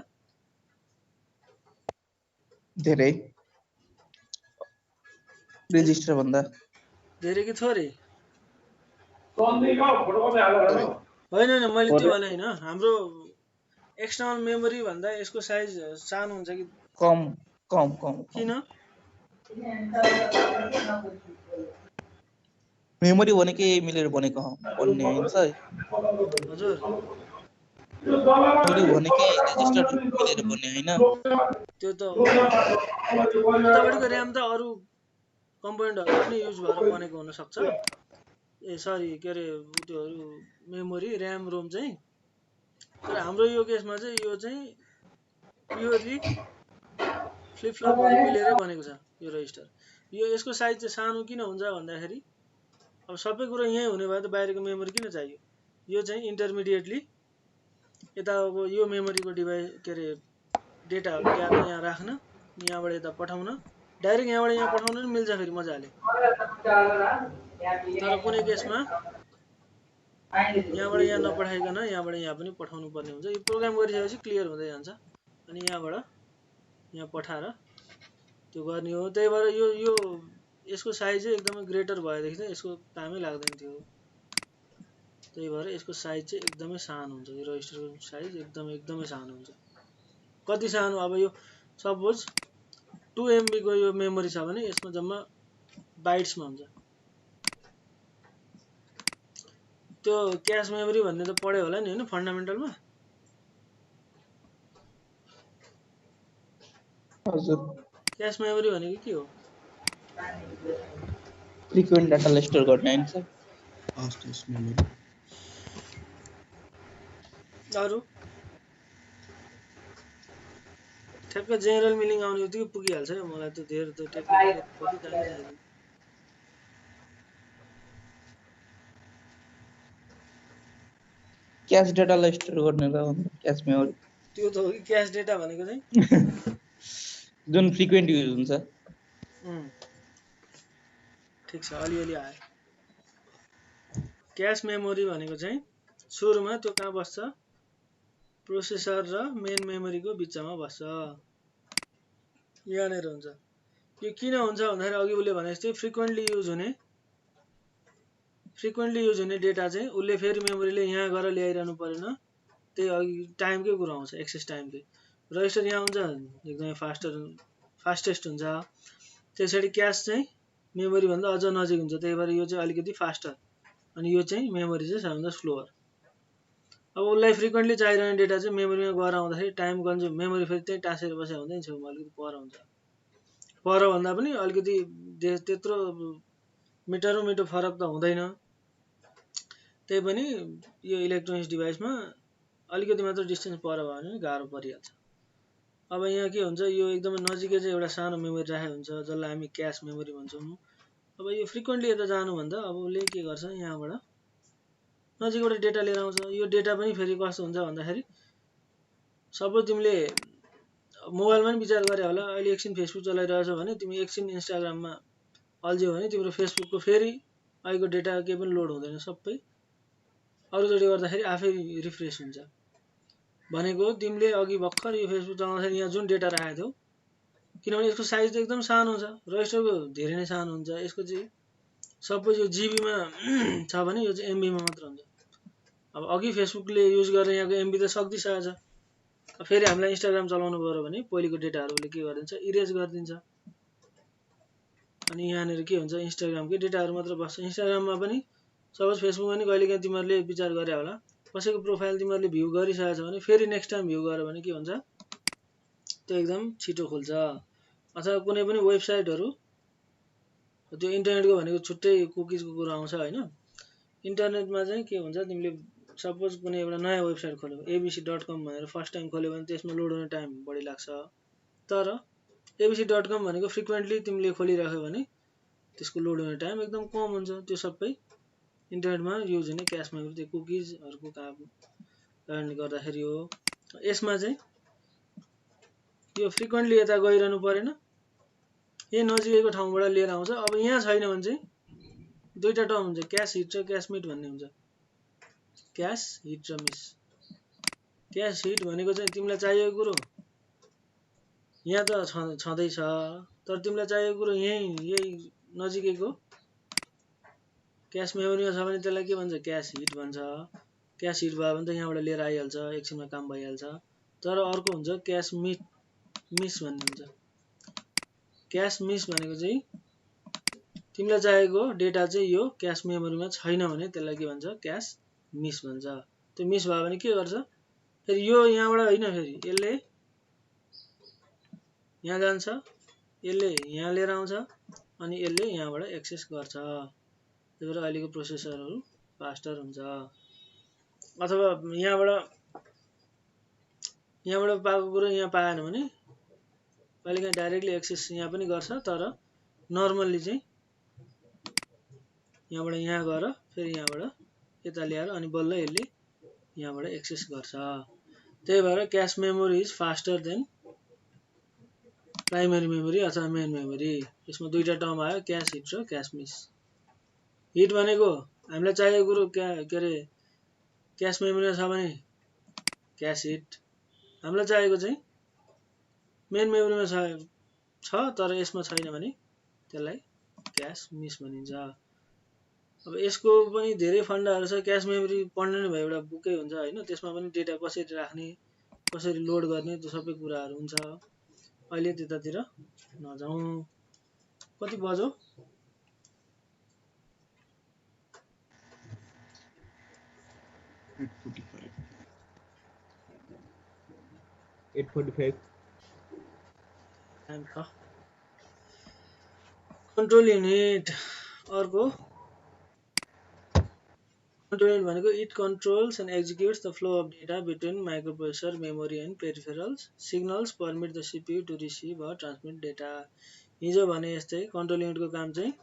धेरै। रेजिस्टर भन्दा धेरै कि थोरै? होइन मैले त्यो भने होइन, हाम्रो एक्सटर्नल मेमोरी भन्दा यसको साइज सानो हुन्छ कि कम? किन? मेमोरी भनेकै मिलेर बनेको भन्ने हुन्छ। हजुर मेमोरी भनेकै रेजिस्टर मिलेर बन्ने हैन। त्यो त तपाईँको र्याम त अरू कम्पोनेन्टहरु पनि युज भएर बनेको हुन सक्छ। के अरे त्योहरु मेमोरी र्याम रोम चाहिँ। तर हाम्रो यो केसमा चाहिँ यो चाहिँ प्योरली फ्लिप फ्लप मिलेरै बनेको छ यो रजिस्टर। यो यसको साइज चाहिँ सानो किन हुन्छ भन्दाखेरि अब सबै कुरा यही हुने भए त बाहिरको मेमोरी किन चाहियो? यो चाहिँ इन्टरमिडिएटली यताको यो मेमोरीको डिभाइस के अरे डेटाहरु यहाँ राख्न, यहाँबाट यता पठाउन, डाइरेक्ट यहाँबाट यहाँ पठाउन पनि मिल्छ फेरि मजाले। तर कुनै केसमा यहाँबाट यहाँ नपठाइकन यहाँबाट यहाँ पनि पठाउनु पर्ने हुन्छ। यो प्रोग्राम गरिसकेपछि क्लियर हुँदै जान्छ। अनि यहाँबाट यहाँ पठाएर त्यो गर्ने हो। त्यही भएर यो यसको साइज चाहिँ एकदमै ग्रेटर भएदेखि चाहिँ यसको कामै लाग्दैन थियो। त्यही भएर यसको साइज चाहिँ एकदमै सानो हुन्छ। यो रजिस्टरको साइज एकदमै सानो हुन्छ। कति सानो? अब यो सपोज 2 MB को यो मेमोरी छ भने यसमा जम्मा बाइट्समा हुन्छ। त्यो क्याश मेमोरी भन्ने त पढ्यो होला नि हैन फन्डामेन्टलमा? हजुर। क्याश मेमोरी भनेको के हो? फ्रिक्वेन्ट डाटालाई स्टोर गर्ने हैन सर? Fastest memory. अरु ठ्याक्क जेनरल मिनिङ आउने बित्तिकै पुगिहाल्छ है। मलाई त धेरै त टेक्निकल कति चाहिन्छ। क्याश डाटालाई स्टोर गर्ने र क्याश मेमोरी त्यो त हो कि क्याश डेटा भनेको चाहिँ जुन फ्रिक्वेन्ट युज हुन्छ। ठीक छ, अलिअलि आयो। क्याश मेमोरी भनेको चाहिँ सुरुमा त्यो कहाँ बस्छ? प्रोसेसर र मेन मेमोरीको बिचमा बस्छ। यहाँनिर हुन्छ। यो किन हुन्छ भन्दाखेरि अघि उसले भने जस्तै फ्रिक्वेन्टली युज हुने डेटा चाहिँ उसले फेरि मेमोरीले यहाँ गएर ल्याइरहनु परेन। त्यही अघि टाइमकै कुरा आउँछ, एक्सेस टाइमकै। रजिस्टर यहाँ हुन्छ एकदमै फास्टेस्ट हुन्छ। त्यसरी क्यास चाहिँ मेमोरी भन्दा अझ नजिक हुन्छ, त्यही भएर यो चाहिँ अलिकति फास्टर, अनि यो चाहिँ मेमोरी चाहिँ सबभन्दा स्लोअर। अब उसलाई फ्रिक्वेन्टली चाहिरहने डेटा चाहिँ मेमोरीमा गएर आउँदाखेरि टाइम कन्ज्युम, मेमोरी फेरि त्यही टाँसेर बसे हुँदैन, छेउमा अलिकति पर हुन्छ। पर भन्दा पनि अलिकति त्यत्रो मिटरौँ फरक त हुँदैन। त्यही पनि यो इलेक्ट्रोनिक्स डिभाइसमा अलिकति मात्र डिस्टेन्स पर भयो भने गाह्रो परिहाल्छ। अब यहाँ के हुन्छ, यो एकदमै नजिकै चाहिँ एउटा सानो मेमोरी राखेको हुन्छ, जसलाई हामी क्यास मेमोरी भन्छौँ। अब यो फ्रिक्वेन्टली यता जानुभन्दा अब उसले के गर्छ, यहाँबाट नजिकबाट डेटा लिएर आउँछ। यो डेटा पनि फेरि कस्तो हुन्छ भन्दाखेरि, सपोज तिमीले मोबाइलमा पनि विचार गरे होला, अहिले एकछिन फेसबुक चलाइरहेछौ भने तिमी एकछिन इन्स्टाग्राममा अल्झ्यौ भने तिम्रो फेसबुकको फेरि अहिलेको डेटा केही पनि लोड हुँदैन, सबै अरूचोटि गर्दाखेरि आफै रिफ्रेस हुन्छ। भनेको तिमीले अघि भर्खर यो फेसबुक चलाउँदाखेरि यहाँ जुन डेटा राखेको थियौ, किनभने यसको साइज त एकदम सानो हुन्छ, रजिस्टरको धेरै नै सानो हुन्छ। यसको चाहिँ सपोज यो जिबीमा छ भने यो चाहिँ एमबीमा मात्र हुन्छ। अब अघि फेसबुकले युज गरेर यहाँको एमबी त सक्दिसकेको छ। फेरि हामीलाई इन्स्टाग्राम चलाउनु पऱ्यो भने पहिलेको डेटाहरूले के गरिदिन्छ, इरेज गरिदिन्छ। अनि यहाँनिर के हुन्छ, इन्स्टाग्रामकै डेटाहरू मात्र बस्छ। इन्स्टाग्राममा पनि सपोज फेसबुकमा पनि कहिलेकाहीँ तिमीहरूले विचार गरे होला, कसैको प्रोफाइल तिमीहरूले भ्यू गरिसकेको छ भने फेरि नेक्स्ट टाइम भ्यू गर्यो भने के हुन्छ, त्यो एकदम छिटो खुल्छ। अथवा कुनै पनि वेबसाइटहरू, त्यो इन्टरनेटको भनेको छुट्टै कुकिजको कुरा आउँछ होइन। इन्टरनेटमा चाहिँ के हुन्छ, तिमीले सपोज कुनै एउटा नयाँ वेबसाइट खोल्यो, abc.com भनेर फर्स्ट टाइम खोल्यो भने त्यसमा लोड हुने टाइम बढी लाग्छ। तर abc.com भनेको फ्रिक्वेन्टली तिमीले खोलिराख्यो भने त्यसको लोड हुने टाइम एकदम कम हुन्छ। त्यो सबै इन्टरनेटमा युज हुने क्यास मेमोरी, त्यो कुकिजहरूको कारणले गर्दाखेरि हो। यसमा चाहिँ यो फ्रिक्वेन्टली यता गइरहनु परेन, यही नजिकैको ठाउँबाट लिएर आउँछ। अब यहाँ छैन भने चाहिँ दुईटा टर्म हुन्छ, क्यास हिट र क्यास मिट भन्ने हुन्छ। क्यास हिट र मिस। क्यास हिट भनेको चाहिँ तिमीलाई चाहिएको कुरो यहाँ त छँदैछ, तर तिमीलाई चाहिएको कुरो यही नजिकैको क्यास मेमोरीमा छ भने त्यसलाई के भन्छ, क्यास हिट भन्छ। क्यास हिट भयो भने त यहाँबाट लिएर आइहाल्छ, एकछिनमा काम भइहाल्छ। तर अर्को हुन्छ क्यास मिस भन्ने हुन्छ। क्यास मिस भनेको चाहिँ तिमीलाई चाहिएको डेटा चाहिँ यो क्यास मेमोरीमा छैन भने त्यसलाई के भन्छ, क्यास मिस भन्छ। त्यो मिस भयो भने के गर्छ, फेरि यो यहाँबाट होइन, फेरि यसले यहाँ जान्छ, यसले यहाँ लिएर आउँछ, अनि यसले यहाँबाट एक्सेस गर्छ। त्यही भएर अहिलेको प्रोसेसरहरू फास्टर हुन्छ। अथवा यहाँबाट पाएको कुरो यहाँ पाएन भने कहिलेकाहीँ डाइरेक्टली एक्सेस यहाँ पनि गर्छ, तर नर्मल्ली चाहिँ यहाँबाट यहाँ गएर फेरि यहाँबाट यता ल्याएर अनि बल्ल यसले यहाँबाट एक्सेस गर्छ। त्यही भएर cash memory is faster than primary memory अथवा मेन मेमोरी। यसमा दुईटा टर्म आयो, क्यास हिट र क्यास मिस। हिट भनेको हामीलाई चाहिएको कुरो के अरे क्यास मेमोरीमा छ भने क्यास हिट, हामीलाई चाहिएको चाहिँ मेन मेमोरीमा छ तर यसमा छैन भने त्यसलाई क्यास मिस भनिन्छ। अब यसको पनि धेरै फन्डाहरू छ। क्यास मेमोरी पढ्नु नै भयो, एउटा बुकै हुन्छ होइन, त्यसमा पनि डेटा कसरी राख्ने, कसरी लोड गर्ने, त्यो सबै कुराहरू हुन्छ। अहिले त्यतातिर नजाउँ। कति बज्यो? 8:45 टाइम छ। कन्ट्रोल युनिट अर्को। कन्ट्रोल युनिट भनेको it controls and executes the flow of data between microprocessor, memory and peripherals. Signals permit the CPU to receive or transmit data. हिजो भने जस्तै कन्ट्रोल युनिटको काम चाहिँ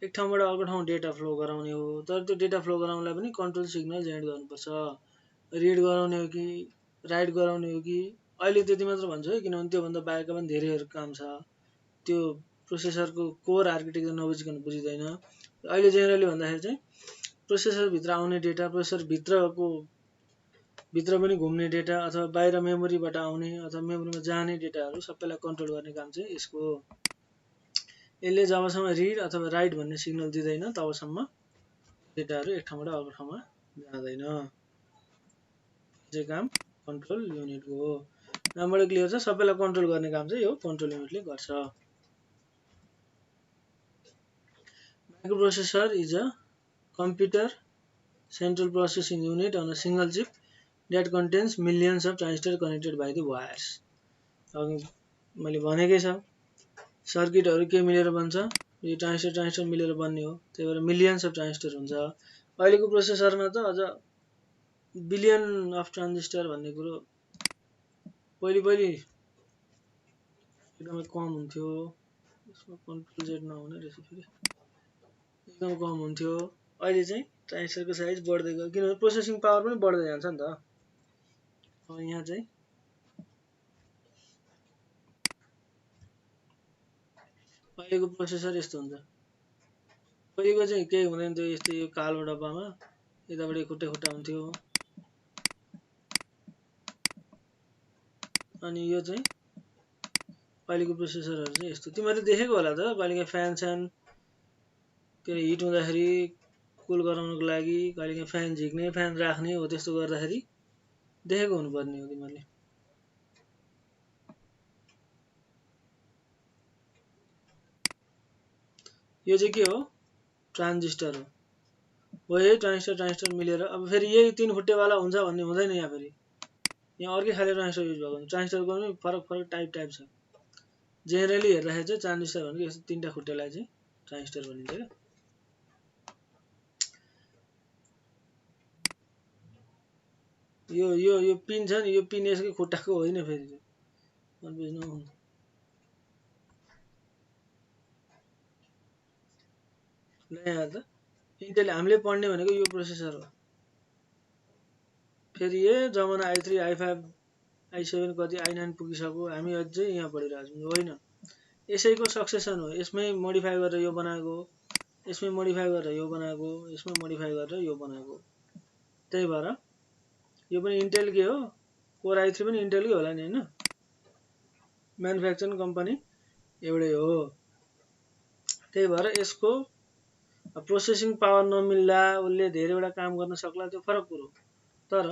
एक ठाउँबाट अर्को ठाउँ डेटा फ्लो गराउने हो। तर त्यो डेटा फ्लो गराउनलाई पनि कन्ट्रोल सिग्नल जेनेरेट गर्नुपर्छ। रिड गराउने हो कि राइट गराउने हो कि, अहिले त्यति मात्र भन्छु है, किनभने त्योभन्दा बाहेकका पनि धेरैहरू काम छ। त्यो प्रोसेसरको कोर आर्किटेक्चर नबुझिकन बुझिँदैन। अहिले जेनरली भन्दाखेरि चाहिँ प्रोसेसरभित्र आउने डेटा, प्रोसेसरभित्रको भित्र पनि घुम्ने डेटा अथवा बाहिर मेमोरीबाट आउने अथवा मेमोरीमा जाने डेटाहरू सबैलाई कन्ट्रोल गर्ने काम चाहिँ यसको हो। यसले जबसम्म रिड अथवा राइट भन्ने सिग्नल दिँदैन तबसम्म डेटाहरू एक ठाउँबाट अर्को ठाउँमा जाँदैन। यो काम कन्ट्रोल युनिटको हो। नामबाट क्लियर छ, सबैलाई कन्ट्रोल गर्ने काम चाहिँ यो कन्ट्रोल युनिटले गर्छ। Microprocessor is a computer central processing unit on a single chip that contains millions of transistors connected by the wires. मैले भनेकै छ सर्किटहरू के मिलेर बन्छ, यो ट्रान्जिस्टर मिलेर बन्ने हो, त्यही भएर मिलियन्स अफ ट्रान्जिस्टर हुन्छ। अहिलेको प्रोसेसरमा त अझ बिलियन अफ ट्रान्जिस्टर भन्ने कुरो पहिले एकदमै कम हुन्थ्यो। यसमा कन्ट्रोल जेड नहुने रहेछ फेरि, एकदम कम हुन्थ्यो। अहिले चाहिँ ट्रान्जिस्टरको साइज बढ्दै गयो किनभने प्रोसेसिङ पावर पनि बढ्दै जान्छ नि त। अब यहाँ चाहिँ अहिलेको प्रोसेसर यस्तो हुन्छ, पहिलेको चाहिँ केही हुँदैन थियो, यस्तो यो कालो डब्बामा यताबाट खुट्टा हुन्थ्यो। अनि यो चाहिँ अहिलेको प्रोसेसरहरू चाहिँ यस्तो, तिमीहरूले देखेको होला त कहिलेकाहीँ फ्यान के हिट हुँदाखेरि कुल गराउनको लागि कहिलेकाहीँ फ्यान झिक्ने फ्यान राख्ने हो, त्यस्तो गर्दाखेरि देखेको हुनुपर्ने हो तिमीहरूले। यो चाहिँ के हो, ट्रान्जिस्टर हो। यही ट्रान्जिस्टर मिलेर अब फेरि यही 3 खुट्टेवाला हुन्छ भन्ने हुँदैन। यहाँ फेरि यहाँ अर्कै खाले ट्रान्जिस्टर युज भएको हुन्छ। ट्रान्जिस्टरको पनि फरक टाइप छ। जेनरली हेर्दाखेरि चाहिँ ट्रान्जिस्टर भनेको यस्तो 3टा खुट्टेलाई चाहिँ ट्रान्जिस्टर भनिन्छ क्या। यो पिन छ नि, यो पिन यसकै खुट्टाको होइन फेरि, कन्फ्युज नहुनु। ल यहाँ त इन्टेल हामीले पढ्ने भनेको यो प्रोसेसर हो। फेरि यो जमाना i3 i5 i7 कति i9 पुगिसक्यो, हामी अझै यहाँ पढिरहेको छौँ होइन। यसैको सक्सेसन हो, यसमै मोडिफाई गरेर यो बनाएको, यसमै मोडिफाई गरेर यो बनाएको, यसमै मोडिफाई गरेर यो बनाएको। त्यही भएर यो पनि इन्टेलकै हो, कोर i3 पनि इन्टेलकै होला नि होइन, म्यानुफ्याक्चरिङ कम्पनी एउटै हो। त्यही भएर यसको प्रोसेसिङ पावर नमिल्ला, उसले धेरैवटा काम गर्न सक्ला, त्यो फरक कुरो। तर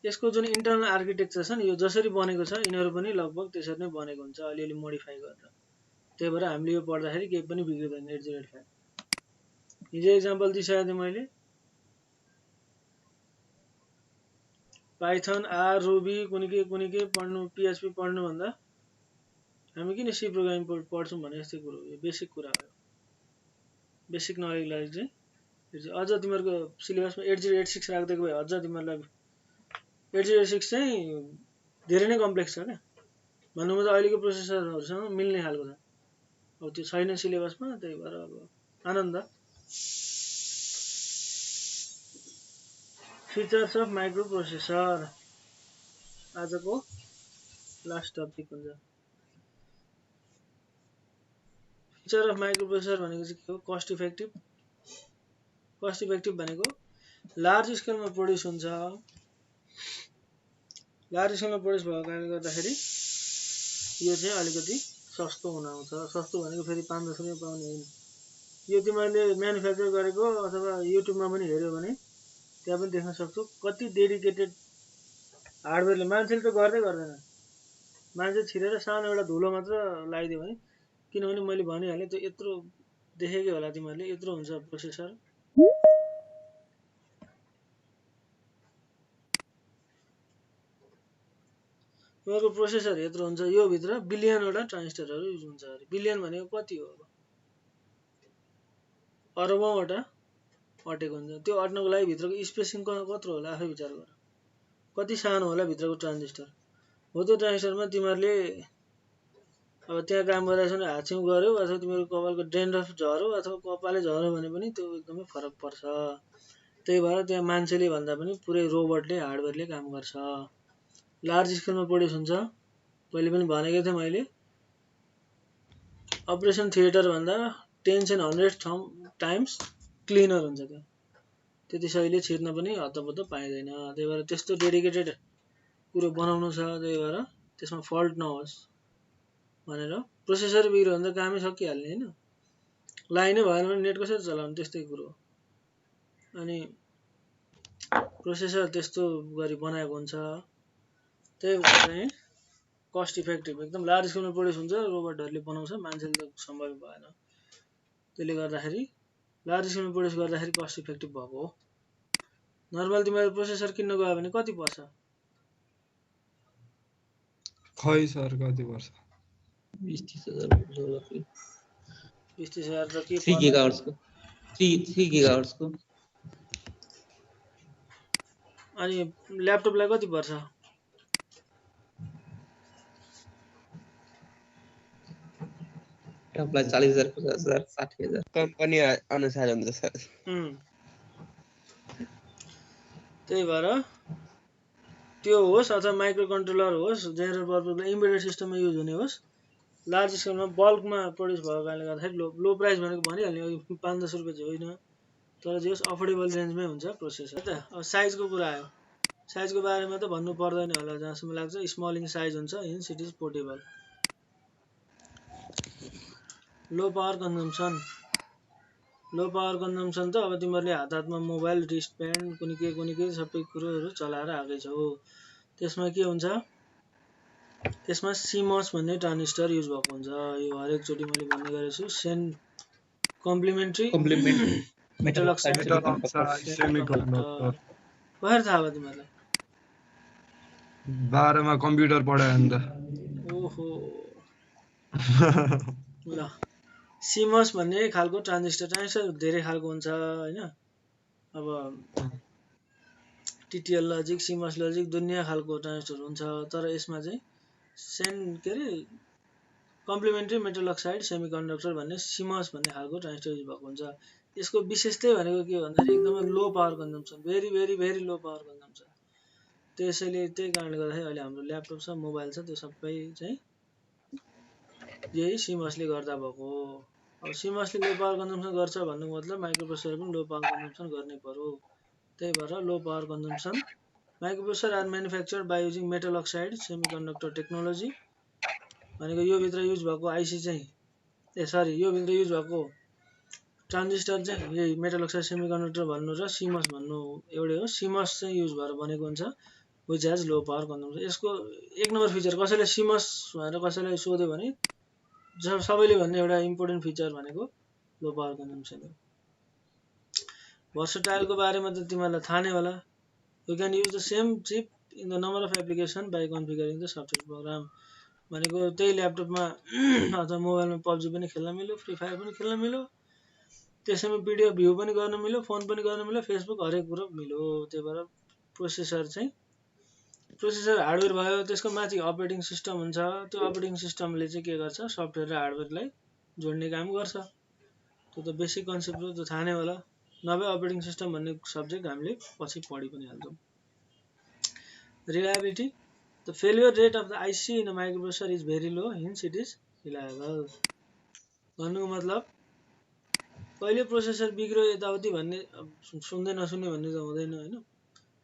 यसको जुन इन्टरनल आर्किटेक्चर छ नि, यो जसरी बनेको छ यिनीहरू पनि लगभग त्यसरी नै बनेको हुन्छ, अलिअलि मोडिफाई गरेर। त्यही भएर हामीले यो पढ्दाखेरि केही पनि बिग्रिँदैन। 8085 हिजो एक्जाम्पल दिइसकेको थिएँ मैले, पाइथन आर रुबी कुनै के पढ्नु, PHP पढ्नु भन्दा हामी किन सी प्रोग्रामिङ पढ्छौँ भने यस्तै कुरो, यो बेसिक कुरा हो। बेसिक नलेज लागि चाहिँ अझ तिमीहरूको सिलेबसमा 8086 राखिदिएको भए अझ तिमीहरूलाई 8086 चाहिँ धेरै नै कम्प्लेक्स छ क्या। भन्नु त अहिलेको प्रोसेसरहरूसँग मिल्ने खालको छ, अब त्यो छैन सिलेबसमा। त्यही भएर अब आनन्द। फिचर्स अफ माइक्रो प्रोसेसर आजको लास्ट टपिक हुन्छ। फिचर अफ माइक्रो प्रोसेसर भनेको चाहिँ के हो, कस्ट इफेक्टिभ। कस्ट इफेक्टिभ भनेको लार्ज स्केलमा प्रोड्युस हुन्छ। लार्ज स्केलमा प्रोड्युस भएको कारणले गर्दाखेरि यो चाहिँ अलिकति सस्तो हुन आउँछ। सस्तो भनेको फेरि 5-10 रुपियाँ पाउने होइन। यो तिमीहरूले म्यानुफ्याक्चर गरेको अथवा युट्युबमा पनि हेऱ्यो भने त्यहाँ पनि देख्न सक्छौ कति डेडिकेटेड हार्डवेयरले। मान्छेले त गर्दैन, मान्छे छिरेर सानो एउटा धुलो मात्र लगाइदियो भने, किनभने मैले भनिहालेँ त्यो यत्रो देखेकै होला तिमीहरूले, यत्रो हुन्छ प्रोसेसर। उनीहरूको प्रोसेसर यत्रो हुन्छ, यो भित्र बिलियनवटा ट्रान्जिस्टरहरू युज हुन्छ अरे। बिलियन भनेको कति हो, अब अरबौँवटा अटेको हुन्छ। त्यो अट्नको लागि भित्रको स्पेसिङ कत्रो होला आफै विचार गर, कति सानो होला भित्रको ट्रान्जिस्टर हो। त्यो ट्रान्जिस्टरमा तिमीहरूले अब त्यहाँ काम गरिरहेको छ भने हाछ्यौँ गऱ्यो अथवा तिमीहरू कपालको डेन्ड्रफ झऱ्यो अथवा कपालै झऱ्यो भने पनि त्यो एकदमै फरक पर्छ। त्यही भएर त्यहाँ मान्छेले भन्दा पनि पुरै रोबोटले हार्डवेयरले काम गर्छ। लार्ज स्केलमा प्रोड्युस हुन्छ। पहिले पनि भनेकै थिएँ मैले, अपरेसन थिएटर भन्दा 10 and 100 टाइम्स क्लिनर हुन्छ त्यो। त्यति सहिले छिर्न पनि हतपत पाइँदैन। त्यही भएर त्यस्तो डेडिकेटेड कुरो बनाउनु छ, त्यही भएर त्यसमा फल्ट नहोस् भनेर। प्रोसेसर बिग्रियो भने त कामै सकिहाल्ने होइन, लाइनै भएन भने नेट कसरी चलाउने, त्यस्तै कुरो। अनि प्रोसेसर त्यस्तो गरी बनाएको हुन्छ, त्यही भएर चाहिँ कस्ट इफेक्टिभ एकदम लार्ज स्केलमा प्रोड्युस हुन्छ, रोबोटहरूले बनाउँछ, मान्छेले त सम्भव भएन। त्यसले गर्दाखेरि लार्ज स्केलमा प्रोड्युस गर्दाखेरि कस्ट इफेक्टिभ भएको हो। नर्मल तिमीले प्रोसेसर किन्न गयो भने कति पर्छ? खै सर कति पर्छ? 20-30,000 20-30,000 त के 3 गिगाहर्ट्जको 3 गिगाहर्ट्जको। अनि ल्यापटपलाई कति पर्छ? ल्यापटपलाई 40,000 50,000 60,000 कम्पनी अनुसार हुन्छ सर। त्यही भएर त्यो होस् अथवा माइक्रो कन्ट्रोलर होस्, जेनरल पर्पजमा इम्बेडेड सिस्टममा युज हुने होस्, लार्ज स्केलमा बल्कमा प्रोड्युस भएको कारणले गर्दाखेरि लो प्राइस भनेको भनिहाल्ने हो, 5-10 रुपियाँ चाहिँ होइन, तर जे होस् अफोर्डेबल रेन्जमै हुन्छ प्रोसेसर। त अब साइजको कुरा आयो, साइजको बारेमा त भन्नु पर्दैन होला जहाँसम्म लाग्छ। स्मल इन साइज हुन्छ, hence it is portable. Low power consumption त अब तिमीहरूले हातमा मोबाइल, रिस्ट ब्यान्ड, कुनै के सबै कुरोहरू चलाएर आएकै छौ। त्यसमा के हुन्छ, त्यसमा सिमस भन्ने ट्रान्जिस्टर युज भएको हुन्छ। यो हरेकचोटि मैले भन्ने गरेको छु। सेन कम्प्लिमेन्ट्री मेटल अक्साइड सेमिकन्डक्टर। कसरी थाहा भयो तिमीहरूलाई? 12 मा कम्प्युटर पढायो नि त। ओहो ल, सिमस भन्ने खालको ट्रान्जिस्टर धेरै खालको हुन्छ होइन। अब टिटिएल लजिक, सिमस लजिक, दुनियाँ खालको ट्रान्जिस्टर हुन्छ, तर यसमा चाहिँ कम्प्लिमेन्ट्री मेटल अक्साइड सेमिकन्डक्टर भन्ने सिमस भन्ने खालको ट्रान्जिस्टर युज भएको हुन्छ। यसको विशेषतै भनेको के भन्दाखेरि एकदमै लो power consumption, very very very लो पावर कन्जम्सन। त्यसैले त्यही कारणले गर्दाखेरि अहिले हाम्रो ल्यापटप छ, मोबाइल छ, त्यो सबै चाहिँ यही सिमसले गर्दा भएको हो। अब सिमसले लो पावर कन्जम्सन गर्छ भन्नुको मतलब माइक्रोप्रोसेसर पनि लो पावर कन्जम्सन गर्नै पर्यो। त्यही भएर low power consumption microprocessor are manufactured by using metal oxide semiconductor technology भनेको यो भित्र युज भएको आइसी चाहिँ यो भित्र युज भएको ट्रान्जिस्टर चाहिँ यही मेटल अक्साइड सेमिकन्डक्टर भन्नु र सिमस भन्नु एउटै हो। सिमस चाहिँ युज भएर बनेको हुन्छ, which has low power consumption. यसको एक नम्बर फिचर, कसैले सिमस भनेर कसैलाई सोध्यो भने सबैले भन्ने एउटा इम्पोर्टेन्ट फिचर भनेको लो पावर कन्जम्सन हो। भर्सटाइलको बारेमा त तिमीहरूलाई थाहा नै होला। You can use the same chip in the number of application by configuring the software program. भनेको त्यही ल्यापटपमा अथवा मोबाइलमा पब्जी पनि खेल्न मिल्यो, फ्री फायर पनि खेल्न मिल्यो, त्यसैमा भिडियो भ्यू पनि गर्न मिल्यो, फोन पनि गर्न मिल्यो, फेसबुक हरेक कुरो मिल्यो। त्यही भएर प्रोसेसर हार्डवेयर भयो, त्यसको माथि अपरेटिङ सिस्टम हुन्छ। त्यो अपरेटिङ सिस्टमले चाहिँ के गर्छ, सफ्टवेयर र हार्डवेयरलाई जोड्ने काम गर्छ। त्यो त बेसिक कन्सेप्ट हो, त्यो थाहा नै होला। नभए अपरेटिङ सिस्टम भन्ने सब्जेक्ट हामीले पछि पढि पनि हाल्छौँ। Reliability, the failure rate of the IC in a microprocessor is very low, hence it is reliable. भन्नुको मतलब कहिले प्रोसेसर बिग्रियो यताउति भन्ने सुन्दै नसुन्ने भन्ने त हुँदैन होइन।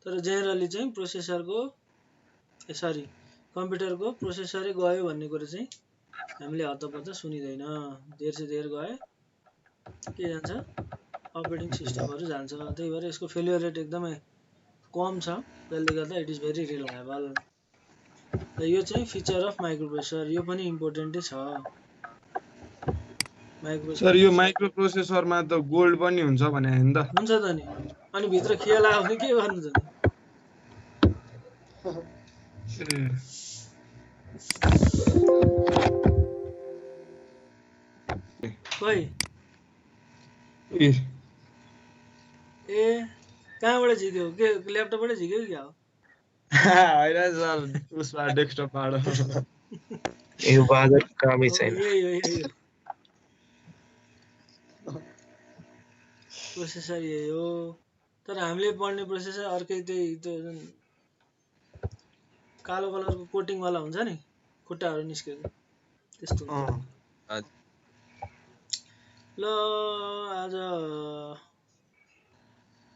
तर जेनरली चाहिँ कम्प्युटरको प्रोसेसरै गयो भन्ने कुरो चाहिँ हामीले हतपत सुनिँदैन। धेर से धेर गए के जान्छ, अपरेटिङ सिस्टमहरू जान्छ। त्यही भएर यसको फेलियर रेट एकदमै कम छ, जसले गर्दा इट इज भेरी रिलायबल। यो चाहिँ फिचर अफ माइक्रोप्रोसेसर, यो पनि इम्पोर्टेन्टै छ। सर यो माइक्रोप्रोसेसरमा त गोल्ड पनि हुन्छ भने हैन त? हुन्छ त नि, अनि भित्र खिया लाग्यो भने के गर्नु त? खै ए कहाँबाट झिक्यो? के ल्यापटपबाटै झिक्यो कि क्या हो? हैन सर, उसमा डेस्कटपबाट। यो बाजा कामै छैन। यही प्रोसेसर यही हो, तर हामीले पढ्ने प्रोसेसर अर्कै, त्यही त्यो जुन कालो कलरको कोटिङवाला हुन्छ नि, खुट्टाहरू निस्केको त्यस्तो हुन्छ। ल आज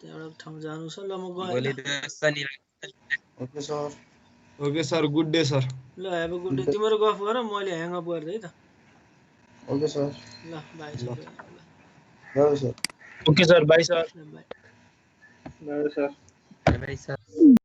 त्यहाँ एउटा ठाउँ जानु छ ल म भोलि गएँ त शनिबार okay sir okay sir good day sir ल हेभ अ गुड डे तिम्रो गफ गर मैले ह्याङ अप गर्दै है त ओके सर ल बाई ल। By sir okay sir by sir by by sir रहेछ